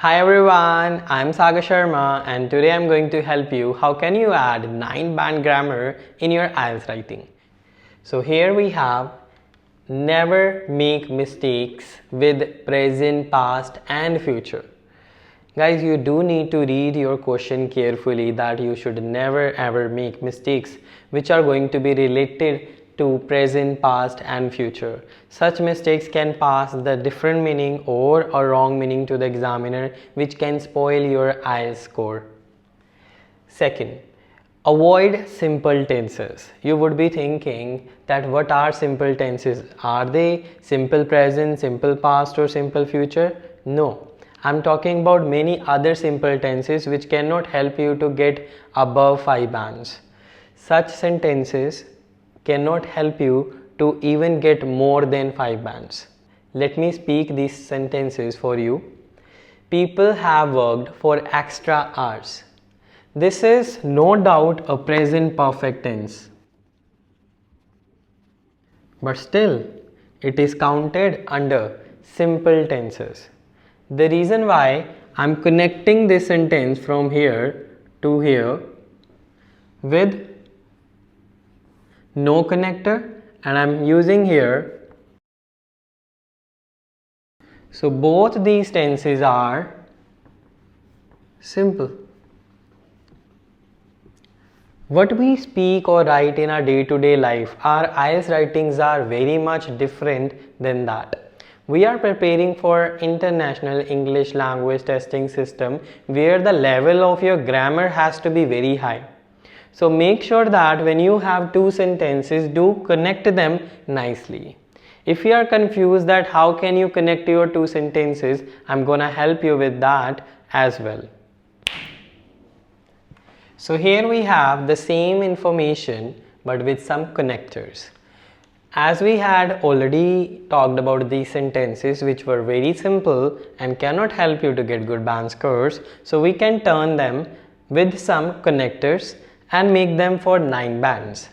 Hi everyone, I'm Sagar Sharma and today I'm going to help you how can you add 9-band grammar in your IELTS writing. So here we have never make mistakes with present, past and future. Guys, you do need to read your question carefully that you should never ever make mistakes which are going to be related to present, past and future. Such mistakes can pass the different meaning or a wrong meaning to the examiner which can spoil your IELTS score. Second, avoid simple tenses. You would be thinking that what are simple tenses? Are they simple present, simple past or simple future? No. I'm talking about many other simple tenses which cannot help you to get above 5 bands. Such sentences cannot help you to even get more than 5 bands. Let me speak these sentences for you. People have worked for extra hours. This is no doubt a present perfect tense. But still, it is counted under simple tenses. The reason why I'm connecting this sentence from here to here with no connector and I'm using here. So both these tenses are simple. What we speak or write in our day-to-day life, our IELTS writings are very much different than that. We are preparing for international English language testing system where the level of your grammar has to be very high. So make sure that when you have two sentences, do connect them nicely. If you are confused that how can you connect your two sentences, I'm gonna help you with that as well. So here we have the same information but with some connectors. As we had already talked about these sentences which were very simple and cannot help you to get good band scores, so we can turn them with some connectors and make them for 9 bands.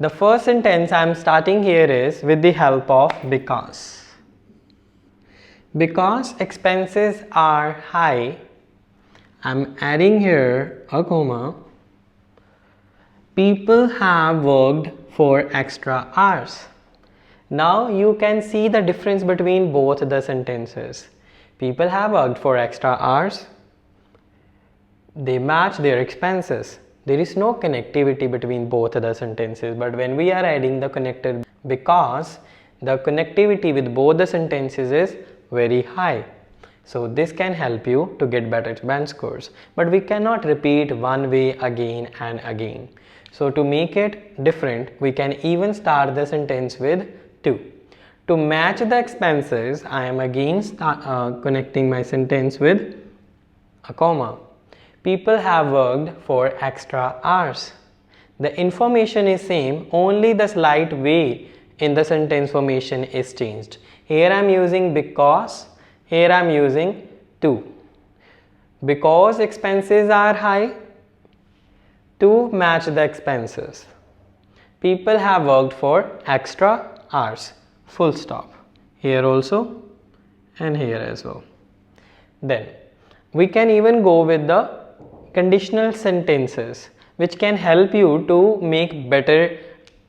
The first sentence I am starting here is with the help of because. Because expenses are high, I am adding here a comma. People have worked for extra hours. Now you can see the difference between both the sentences. People have worked for extra hours. They match their expenses. There is no connectivity between both the sentences, but when we are adding the connector because, the connectivity with both the sentences is very high. So this can help you to get better band scores, but we cannot repeat one way again and again. So to make it different, we can even start the sentence with to. To match the expenses, I am again connecting my sentence with a comma. People have worked for extra hours. The information is same, only the slight way in the sentence formation is changed. Here I am using because, here I am using to. Because expenses are high, to match the expenses. People have worked for extra hours. Full stop. Here also and here as well. Then we can even go with the conditional sentences which can help you to make better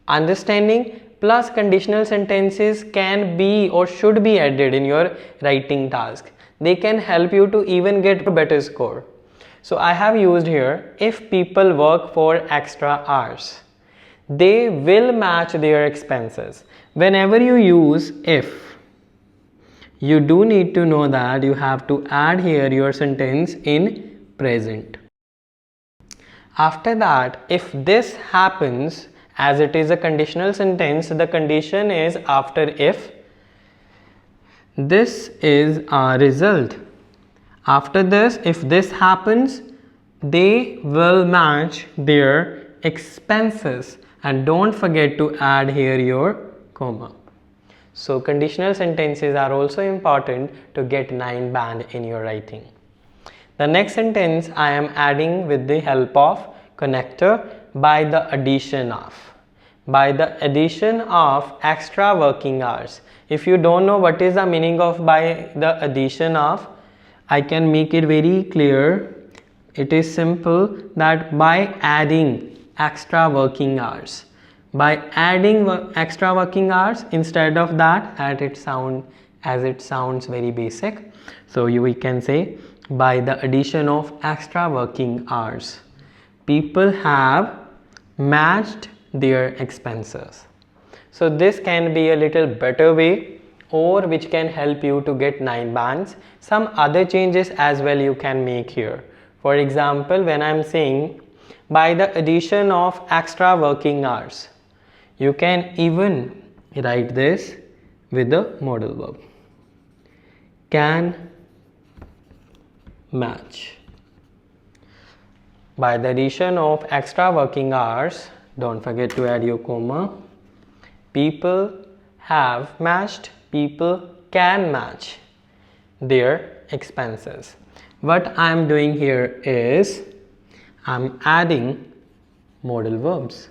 understanding, plus conditional sentences can be or should be added in your writing task. They can help you to even get a better score. So I have used here, if people work for extra hours, they will match their expenses. Whenever you use if, you do need to know that you have to add here your sentence in present. After that, if this happens, as it is a conditional sentence, the condition is after if, this is a result. After this, if this happens, they will match their expenses, and don't forget to add here your comma. So conditional sentences are also important to get 9 band in your writing. The next sentence I am adding with the help of connector by the addition of. By the addition of extra working hours. If you don't know what is the meaning of by the addition of, I can make it very clear. It is simple that by adding extra working hours, extra working hours, instead of that, as it sounds very basic, so we can say by the addition of extra working hours, people have matched their expenses. So this can be a little better way, or which can help you to get 9 bands. Some other changes as well you can make here. For example, when I am saying by the addition of extra working hours, you can even write this with the modal verb. Can match. By the addition of extra working hours, don't forget to add your comma. People have matched, people can match their expenses. What I am doing here is I am adding modal verbs.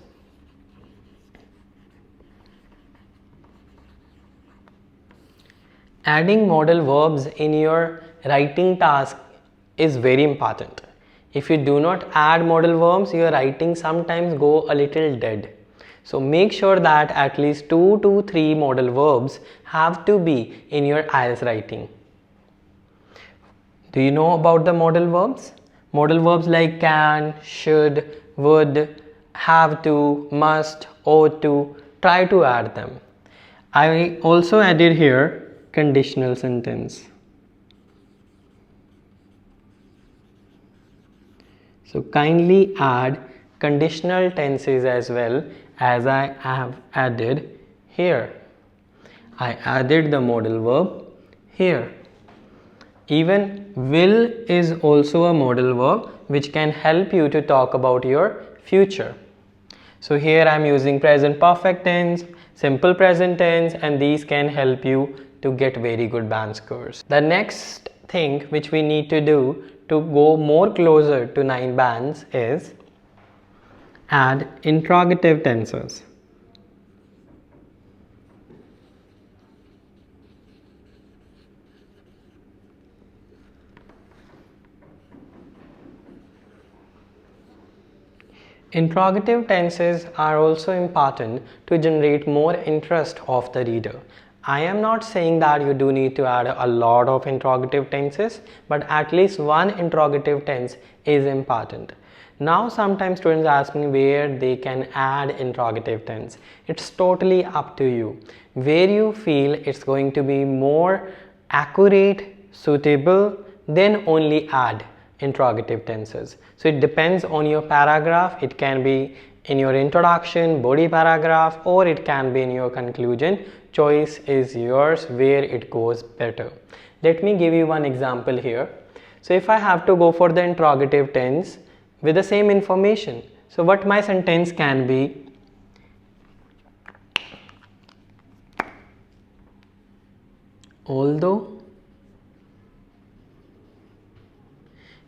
Adding modal verbs in your writing task is very important. If you do not add modal verbs, your writing sometimes go a little dead. So make sure that at least 2 to 3 modal verbs have to be in your IELTS writing. Do you know about the modal verbs? Modal verbs like can, should, would, have to, must, ought to. Try to add them. I also added here conditional sentence. So kindly add conditional tenses as well, as I have added here. I added the modal verb here. Even will is also a modal verb which can help you to talk about your future. So here I am using present perfect tense, simple present tense, and these can help you to get very good band scores. The next thing which we need to do to go more closer to 9 bands is add interrogative tensors. Interrogative tenses are also important to generate more interest of the reader. I am not saying that you do need to add a lot of interrogative tenses, but at least one interrogative tense is important. Now sometimes students ask me where they can add interrogative tense. It's totally up to you. Where you feel it's going to be more accurate, suitable, then only add interrogative tenses. So it depends on your paragraph. It can be in your introduction, body paragraph, or it can be in your conclusion. Choice is yours where it goes better. Let me give you one example here. So if I have to go for the interrogative tense with the same information, so what my sentence can be: although.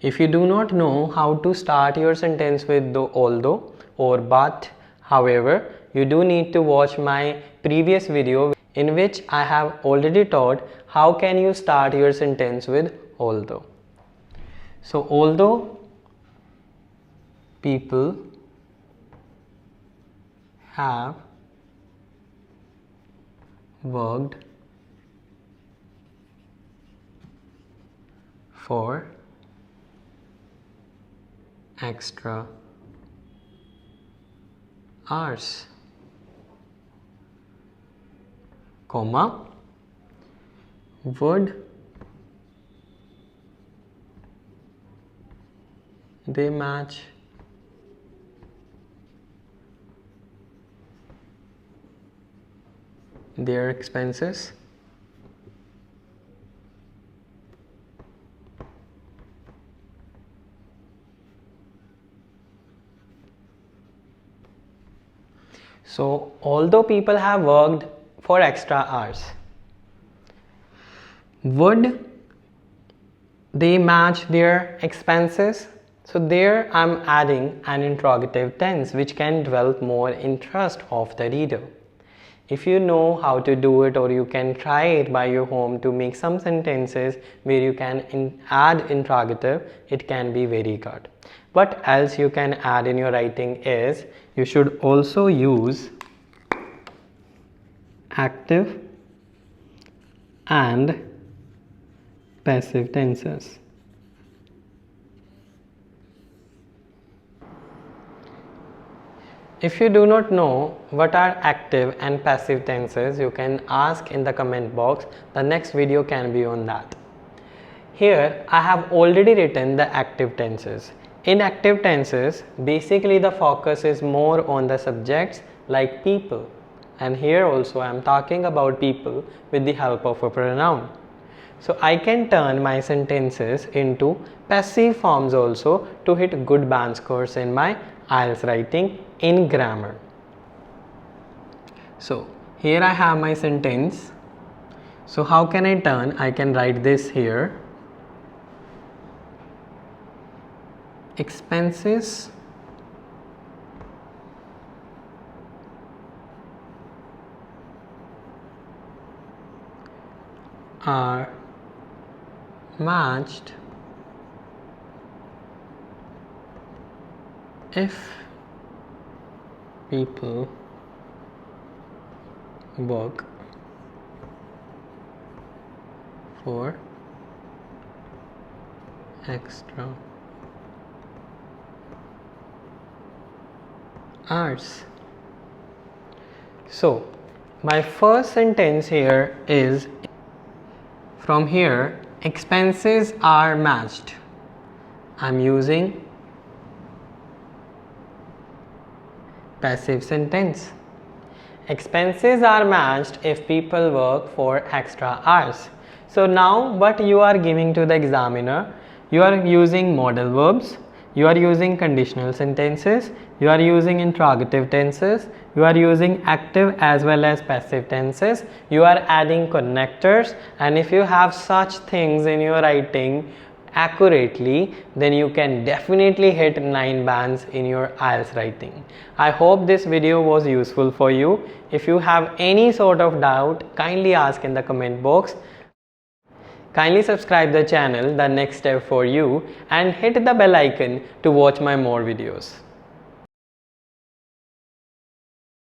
If you do not know how to start your sentence with the although or but, however, you do need to watch my previous video in which I have already taught how can you start your sentence with although. So although people have worked for extra hours, comma, would they match their expenses? So although people have worked for extra hours, would they match their expenses? So there I am adding an interrogative tense which can develop more interest of the reader. If you know how to do it, or you can try it by your home to make some sentences where you can add interrogative, it can be very good. What else you can add in your writing is, you should also use active and passive tenses. If you do not know what are active and passive tenses, you can ask in the comment box. The next video can be on that. Here I have already written the active tenses. In active tenses, basically the focus is more on the subjects like people. And here also I am talking about people with the help of a pronoun. So I can turn my sentences into passive forms also to hit good band scores in my IELTS writing in grammar. So here I have my sentence. So how can I turn? I can write this here. Expenses are matched if people work for extra hours. So my first sentence here is, from here, expenses are matched. I'm using passive sentence. Expenses are matched if people work for extra hours. So now what you are giving to the examiner, you are using modal verbs, you are using conditional sentences, you are using interrogative tenses, you are using active as well as passive tenses, you are adding connectors, and if you have such things in your writing accurately, then you can definitely hit 9 bands in your IELTS writing. I hope this video was useful for you. If you have any sort of doubt, kindly ask in the comment box. Kindly subscribe the channel, the next step for you, and hit the bell icon to watch my more videos.